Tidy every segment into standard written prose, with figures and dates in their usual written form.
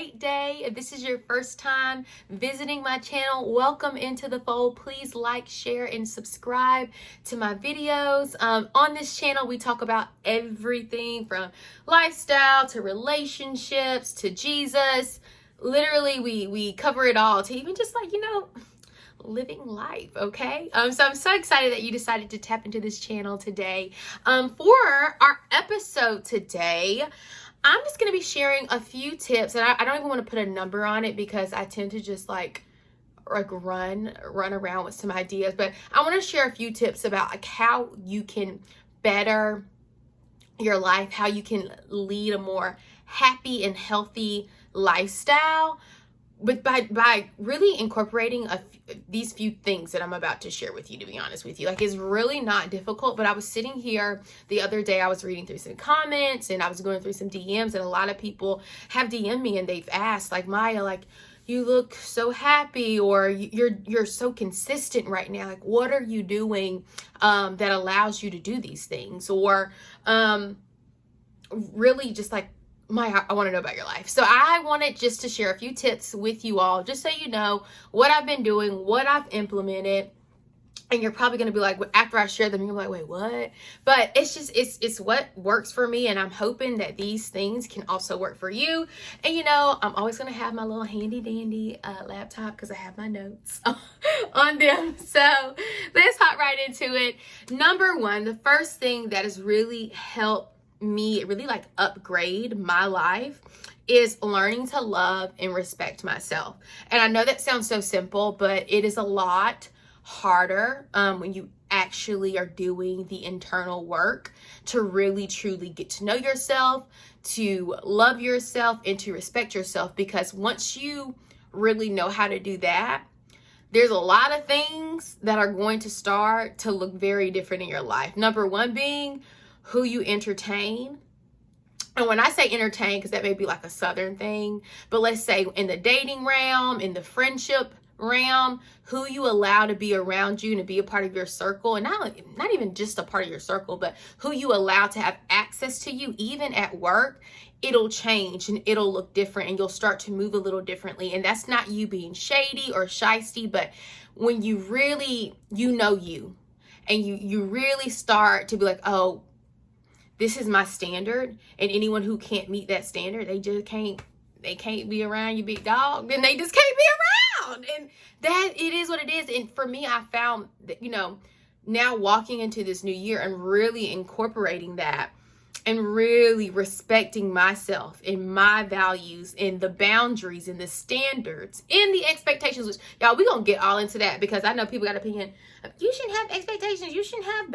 great day. If this is your first time visiting my channel, welcome into the fold. Please like, share, and subscribe to my videos. On this channel, we talk about everything from lifestyle to relationships to Jesus. Literally, we cover it all to even just living life. Okay, so I'm so excited that you decided to tap into this channel today. For our episode today, I'm just going to be sharing a few tips, and I don't even want to put a number on it because I tend to just run around with some ideas, but I want to share a few tips about how you can better your life, how you can lead a more happy and healthy lifestyle, but by really incorporating these few things that I'm about to share with you. To be honest with you, it's really not difficult. But I was sitting here the other day, I was reading through some comments and I was going through some DMs, and a lot of people have DM'd me and they've asked, Maya, you look so happy, or you're so consistent right now. What are you doing that allows you to do these things? Or really just Maya, I want to know about your life. So I wanted just to share a few tips with you all, just so you know what I've been doing, what I've implemented. And you're probably going to be like, after I share them, you're like, wait, what? But it's what works for me. And I'm hoping that these things can also work for you. And I'm always going to have my little handy dandy laptop because I have my notes on them. So let's hop right into it. Number one, the first thing that has really helped me really upgrade my life is learning to love and respect myself. And I know that sounds so simple, but it is a lot harder when you actually are doing the internal work to really truly get to know yourself, to love yourself, and to respect yourself. Because once you really know how to do that, there's a lot of things that are going to start to look very different in your life. Number one being who you entertain. And when I say entertain, because that may be a Southern thing, but let's say in the dating realm, in the friendship realm, who you allow to be around you and to be a part of your circle, and not even just a part of your circle, but who you allow to have access to you, even at work, it'll change and it'll look different, and you'll start to move a little differently. And that's not you being shady or shysty, but when you really, you, and you really start to be like, oh, this is my standard, and anyone who can't meet that standard, they can't be around you, big dog. Then they just can't be around. And that it is what it is. And for me, I found that, now walking into this new year and really incorporating that and really respecting myself and my values and the boundaries and the standards and the expectations, which y'all, we're going to get all into that because I know people got an opinion. You shouldn't have expectations. You shouldn't have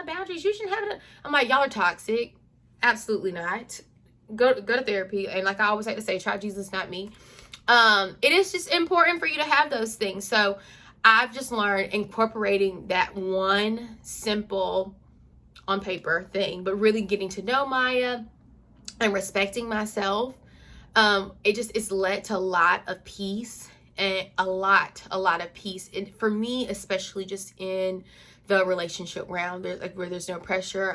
boundaries. You shouldn't have it. I'm like, y'all are toxic. Absolutely not. Go to therapy. And like I always like to say, try Jesus, not me. It is just important for you to have those things. So I've just learned incorporating that one simple on paper thing, but really getting to know Maya and respecting myself. It's led to a lot of peace, and a lot of peace. And for me, especially just in the relationship realm, where there's no pressure.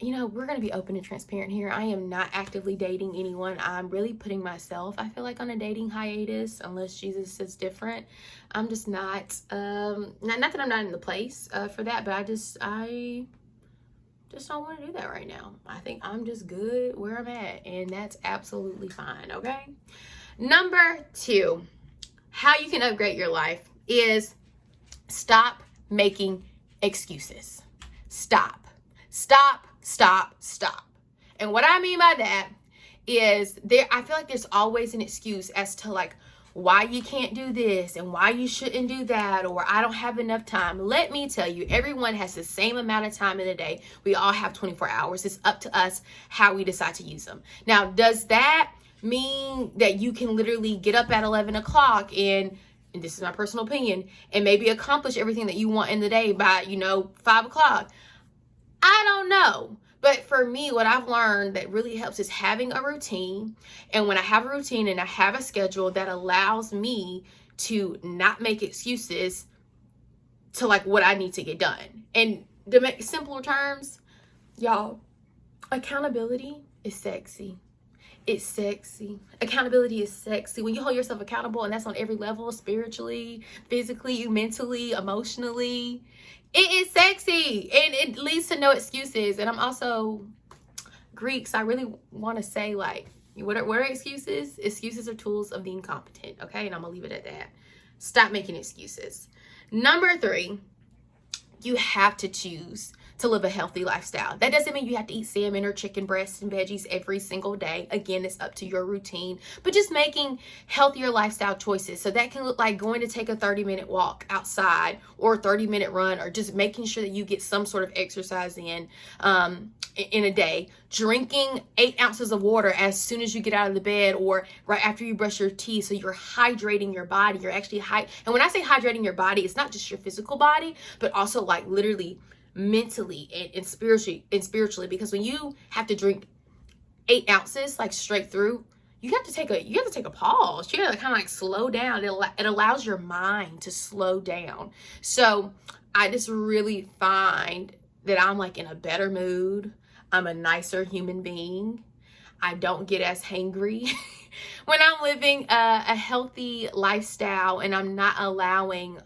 We're going to be open and transparent here. I am not actively dating anyone. I'm really putting myself, I feel on a dating hiatus, unless Jesus says different. I'm just not that I'm not in the place for that, but I just don't want to do that right now. I think I'm just good where I'm at, and that's absolutely fine, okay? Number two, how you can upgrade your life is stop making excuses. Stop. And what I mean by that is I feel there's always an excuse as to why you can't do this and why you shouldn't do that, or I don't have enough time. Let me tell you, everyone has the same amount of time in a day. We all have 24 hours. It's up to us how we decide to use them. Now, does that mean that you can literally get up at 11 o'clock and this is my personal opinion, and maybe accomplish everything that you want in the day by, 5 o'clock? I don't know. But for me, what I've learned that really helps is having a routine. And when I have a routine and I have a schedule that allows me to not make excuses to what I need to get done. And to make simpler terms, y'all, accountability is sexy. It's sexy. Accountability is sexy. When you hold yourself accountable, and that's on every level, spiritually, physically, mentally, emotionally, it is sexy. And it leads to no excuses. And I'm also Greek, so I really want to say, like, what are excuses? Excuses are tools of the incompetent, okay? And I'm going to leave it at that. Stop making excuses. Number 3, you have to choose to live a healthy lifestyle. That doesn't mean you have to eat salmon or chicken breasts and veggies every single day. Again, it's up to your routine, but just making healthier lifestyle choices. So that can look like going to take a 30-minute walk outside or a 30-minute run, or just making sure that you get some sort of exercise in a day, drinking 8 ounces of water as soon as you get out of the bed or right after you brush your teeth. So you're hydrating your body. You're actually and when I say hydrating your body, it's not just your physical body, but also like literally mentally and spiritually, because when you have to drink 8 ounces like straight through, you have to take a pause. You gotta kind of like slow down. It allows your mind to slow down. So I just really find that I'm like in a better mood. I'm a nicer human being. I don't get as hangry when I'm living a healthy lifestyle, and I'm not allowing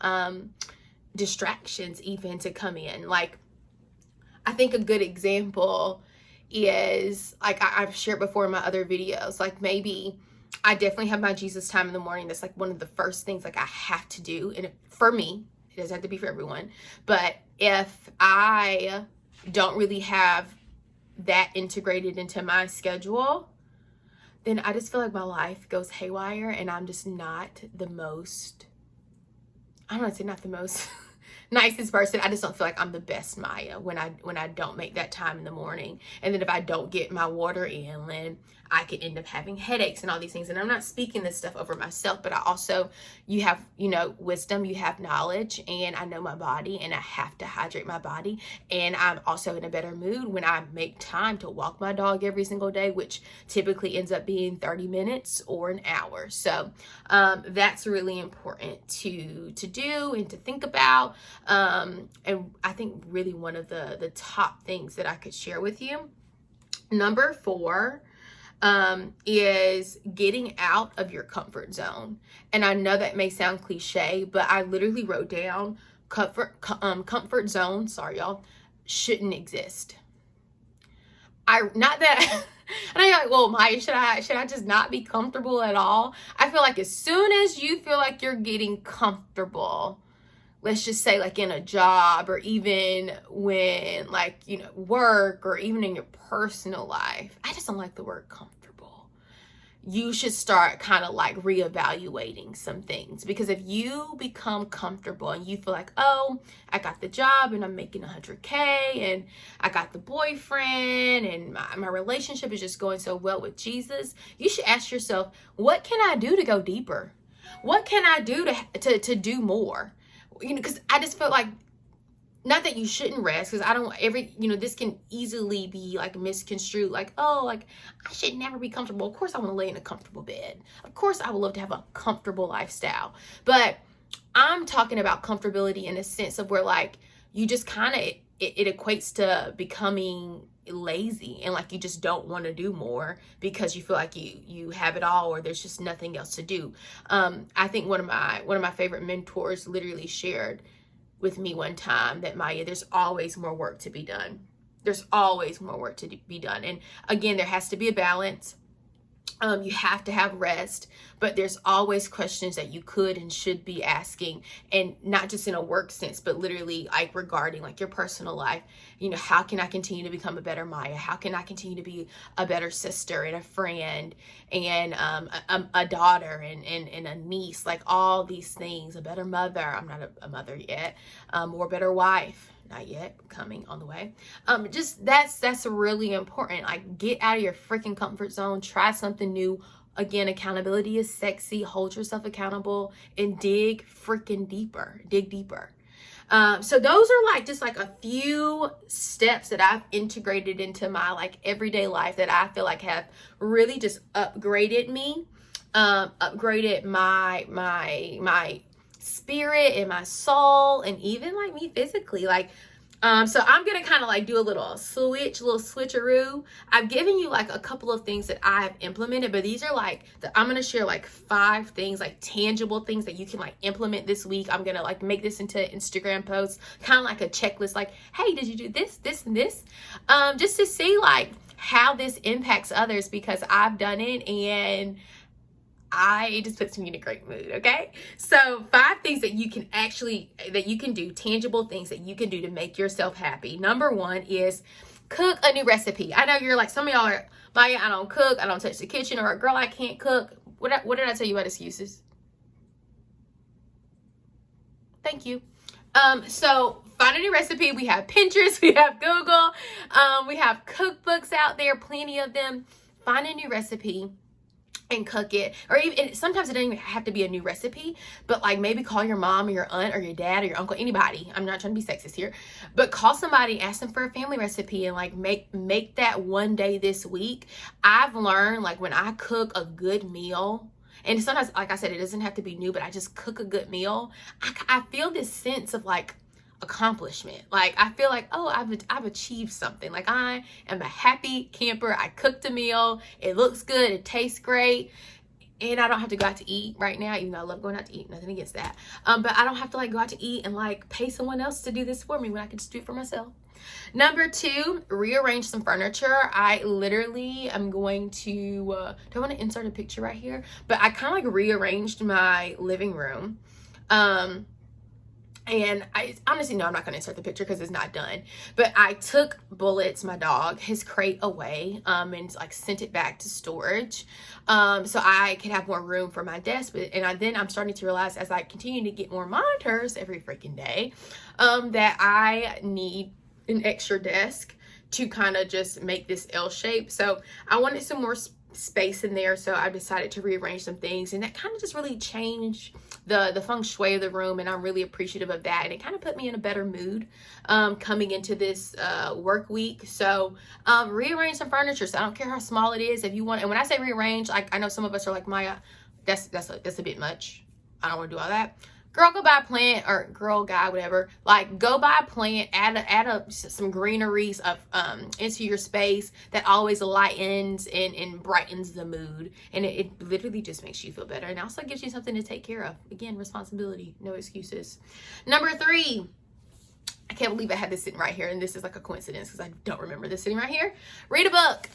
distractions even to come in. Like, I think a good example is, like I've shared before in my other videos, like maybe I definitely have my Jesus time in the morning. That's like one of the first things like I have to do. And for me, it doesn't have to be for everyone, but if I don't really have that integrated into my schedule, then I just feel like my life goes haywire, and I'm just not the most, I don't want to say not the most nicest person. I just don't feel like I'm the best Maya when I don't make that time in the morning. And then if I don't get my water in, then I could end up having headaches and all these things. And I'm not speaking this stuff over myself, but I also, you have, wisdom, you have knowledge, and I know my body, and I have to hydrate my body. And I'm also in a better mood when I make time to walk my dog every single day, which typically ends up being 30 minutes or an hour. So that's really important to do and to think about. And I think really one of the top things that I could share with you. Number 4 is getting out of your comfort zone. And I know that may sound cliche, but I literally wrote down comfort zone, sorry y'all, shouldn't exist. Not that and I'm like, well, Maya, should I just not be comfortable at all? I feel like as soon as you feel like you're getting comfortable, let's just say like in a job, or even when like, work, or even in your personal life, I just don't like the word comfortable. You should start kind of like reevaluating some things, because if you become comfortable and you feel like, oh, I got the job and I'm making 100K and I got the boyfriend and my relationship is just going so well with Jesus, you should ask yourself, what can I do to go deeper? What can I do to do more? Because I just felt like, not that you shouldn't rest, because I don't this can easily be like misconstrued, like, oh, like I should never be comfortable. Of course I want to lay in a comfortable bed. Of course I would love to have a comfortable lifestyle. But I'm talking about comfortability in a sense of where like you just kind of, it equates to becoming lazy, and like you just don't want to do more because you feel like you have it all, or there's just nothing else to do. I think one of my favorite mentors literally shared with me one time that, Maya, there's always more work to be done. There's always more work to be done. And again, there has to be a balance. You have to have rest, but there's always questions that you could and should be asking, and not just in a work sense, but literally like regarding like your personal life. How can I continue to become a better Maya? How can I continue to be a better sister and a friend and a daughter and a niece, like all these things, a better mother. I'm not a mother yet, or a better wife. Not yet, coming on the way. Just that's really important. Like, get out of your freaking comfort zone, try something new. Again, accountability is sexy. Hold yourself accountable and dig freaking deeper. Dig deeper. So those are like just like a few steps that I've integrated into my like everyday life that I feel like have really just upgraded me, upgraded my spirit and my soul, and even like me physically. Like, So I'm going to kind of like do a little switcheroo. I've given you like a couple of things that I've implemented, but these are like, I'm going to share like 5 things, like tangible things that you can like implement this week. I'm going to like make this into Instagram posts, kind of like a checklist, like, hey, did you do this, this, and this? Just to see like how this impacts others, because I've done it and it just puts me in a great mood, okay? So 5 things that you can do, tangible things that you can do to make yourself happy. Number 1 is cook a new recipe. I know you're like, some of y'all are, Maya, I don't cook, I don't touch the kitchen, or girl, I can't cook. What did I tell you about excuses? Thank you. So find a new recipe. We have Pinterest, we have Google, we have cookbooks out there, plenty of them. Find a new recipe and cook it. Or even, sometimes it doesn't even have to be a new recipe, but like maybe call your mom or your aunt or your dad or your uncle, anybody. I'm not trying to be sexist here, but call somebody, ask them for a family recipe, and like make that one day this week. I've learned like when I cook a good meal, and sometimes, like I said, it doesn't have to be new, but I just cook a good meal, I feel this sense of like accomplishment. Like I feel like, oh, I've achieved something. Like I am a happy camper. I cooked a meal. It looks good. It tastes great. And I don't have to go out to eat right now, even though I love going out to eat. Nothing against that. But I don't have to like go out to eat and like pay someone else to do this for me when I can just do it for myself. Number 2, rearrange some furniture. I literally am going to, do I want to insert a picture right here? But I kind of like rearranged my living room. And I honestly, no, I'm not going to insert the picture because it's not done. But I took Bullets, my dog, his crate away and like sent it back to storage so I could have more room for my desk. And then I'm starting to realize, as I continue to get more monitors every freaking day, that I need an extra desk to kind of just make this L shape. So I wanted some more space in there, so I decided to rearrange some things, and that kind of just really changed the feng shui of the room, and I'm really appreciative of that. And it kind of put me in a better mood coming into this work week. So rearrange some furniture. So I don't care how small it is, if you want. And when I say rearrange, like I know some of us are like, Maya, that's a bit much. I don't want to do all that. Girl, go buy a plant, or girl, guy, whatever. Like, go buy a plant, add some greeneries of into your space that always lightens and brightens the mood. And it literally just makes you feel better. And also gives you something to take care of. Again, responsibility, no excuses. Number 3, I can't believe I had this sitting right here. And this is like a coincidence because I don't remember this sitting right here. Read a book.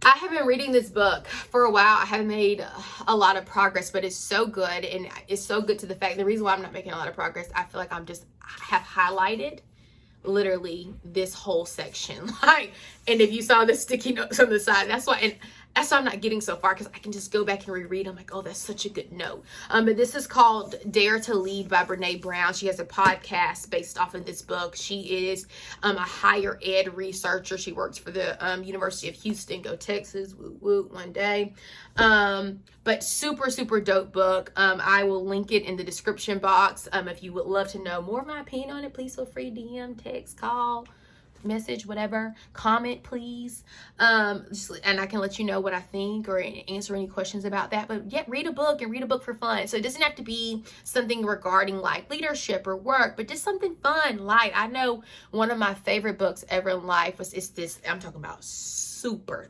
I have been reading this book for a while. I haven't made a lot of progress, but it's so good. And it's so good to the fact, the reason why I'm not making a lot of progress, I feel like I have highlighted literally this whole section. Like, and if you saw the sticky notes on the side, that's why I'm not getting so far, because I can just go back and reread. I'm like, oh, that's such a good note. But this is called Dare to Lead by Brene Brown. She has a podcast based off of this book. She is a higher ed researcher. She works for the University of Houston. Go Texas, woo woo, one day. But super, super dope book. I will link it in the description box. If you would love to know more of my opinion on it, please feel free to DM, text, call, message, whatever, comment, please. And I can let you know what I think or answer any questions about that. But yeah, read a book, and read a book for fun. So it doesn't have to be something regarding like leadership or work, but just something fun, light. I know one of my favorite books ever in life was this, I'm talking about super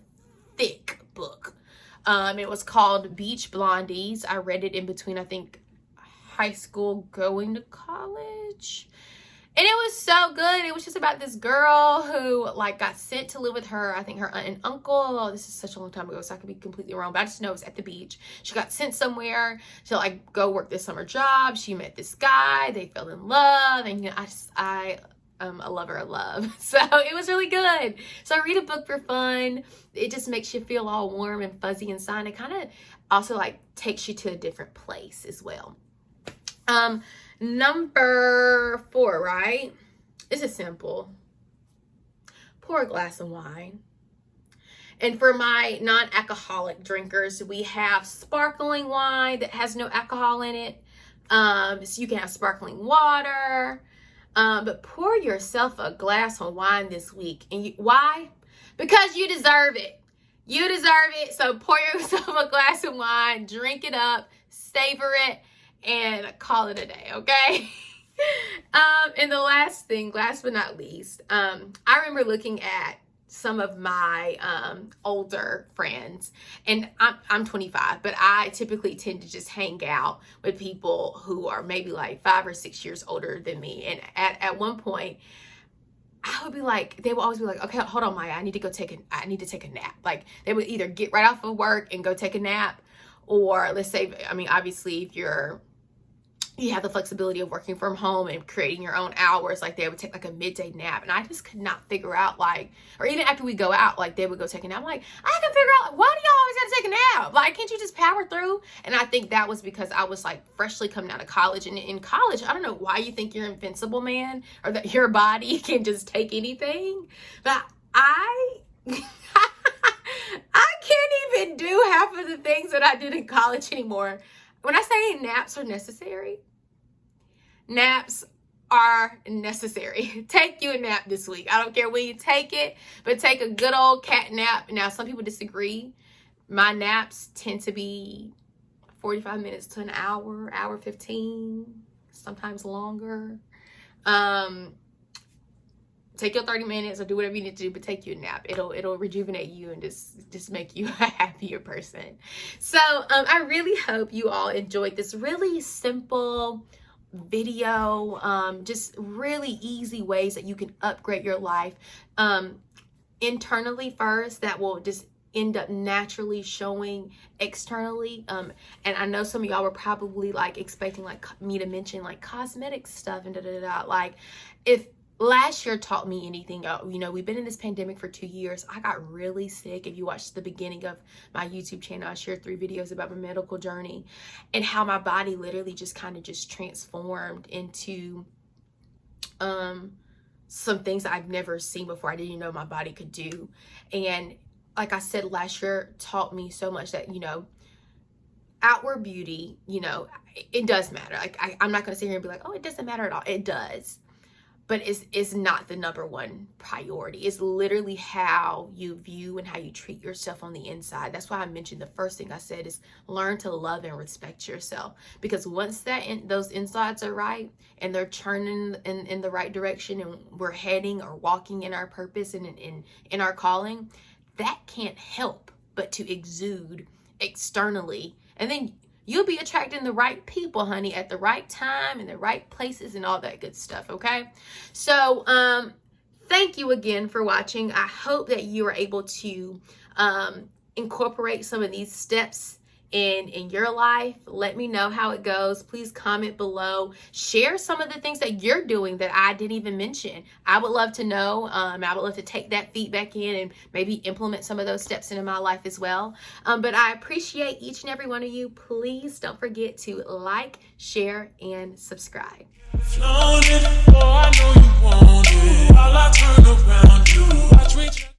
thick book. It was called Beach Blondies. I read it in between, I think, high school going to college. And it was so good. It was just about this girl who like got sent to live with her, I think her aunt and uncle. Oh, this is such a long time ago, so I could be completely wrong, but I just know it was at the beach. She got sent somewhere to like go work this summer job. She met this guy. They fell in love, and you know, I a lover of love. So it was really good. So I read a book for fun. It just makes you feel all warm and fuzzy inside. It kind of also like takes you to a different place as well. Number 4, right? This is simple. Pour a glass of wine. And for my non-alcoholic drinkers, we have sparkling wine that has no alcohol in it. So you can have sparkling water. But pour yourself a glass of wine this week. And why? Because you deserve it. You deserve it. So pour yourself a glass of wine, drink it up, savor it, and call it a day, okay? And the last thing, last but not least, I remember looking at some of my older friends, and I'm 25, but I typically tend to just hang out with people who are maybe like 5 or 6 years older than me. And at one point, I would be like, they would always be like, okay, hold on, Maya, I need to take a nap. Like, they would either get right off of work and go take a nap, or let's say, I mean, obviously if you have the flexibility of working from home and creating your own hours, like they would take like a midday nap. And I just could not figure out, like, or even after we go out, like they would go take a nap. I'm like, I can figure out, why do y'all always gotta take a nap? Like, can't you just power through? And I think that was because I was like freshly coming out of college. And in college, I don't know why you think you're invincible, man, or that your body can just take anything. But I can't even do half of the things that I did in college anymore. When I say naps are necessary, naps are necessary. Take you a nap this week. I don't care when you take it, but take a good old cat nap. Now, some people disagree. My naps tend to be 45 minutes to an hour, hour 15, sometimes longer. Take your 30 minutes or do whatever you need to do, but take you a nap. It'll rejuvenate you and just make you a happier person. So I really hope you all enjoyed this really simple video, just really easy ways that you can upgrade your life internally first, that will just end up naturally showing externally. And I know some of y'all were probably like expecting like me to mention like cosmetic stuff and like, if last year taught me anything, you know, we've been in this pandemic for 2 years. I got really sick. If you watched the beginning of my YouTube channel, I shared 3 videos about my medical journey and how my body literally just kind of just transformed into some things that I've never seen before. I didn't know my body could do. And like I said, last year taught me so much that, you know, outward beauty, you know, it does matter. Like I'm not going to sit here and be like, oh, it doesn't matter at all. It does. But it's not the number one priority. It's literally how you view and how you treat yourself on the inside. That's why I mentioned the first thing I said is learn to love and respect yourself. Because once those insides are right and they're churning in the right direction and we're heading or walking in our purpose and in our calling, that can't help but to exude externally. And then you'll be attracting the right people, honey, at the right time, in the right places, and all that good stuff, okay? So, thank you again for watching. I hope that you are able to incorporate some of these steps in your life. Let me know how it goes. Please comment below. Share some of the things that you're doing that I didn't even mention. I would love to know. I would love to take that feedback in and maybe implement some of those steps into my life as well. But I appreciate each and every one of you. Please don't forget to like, share, and subscribe. Flown it, oh, I know you want it. While I turn around you.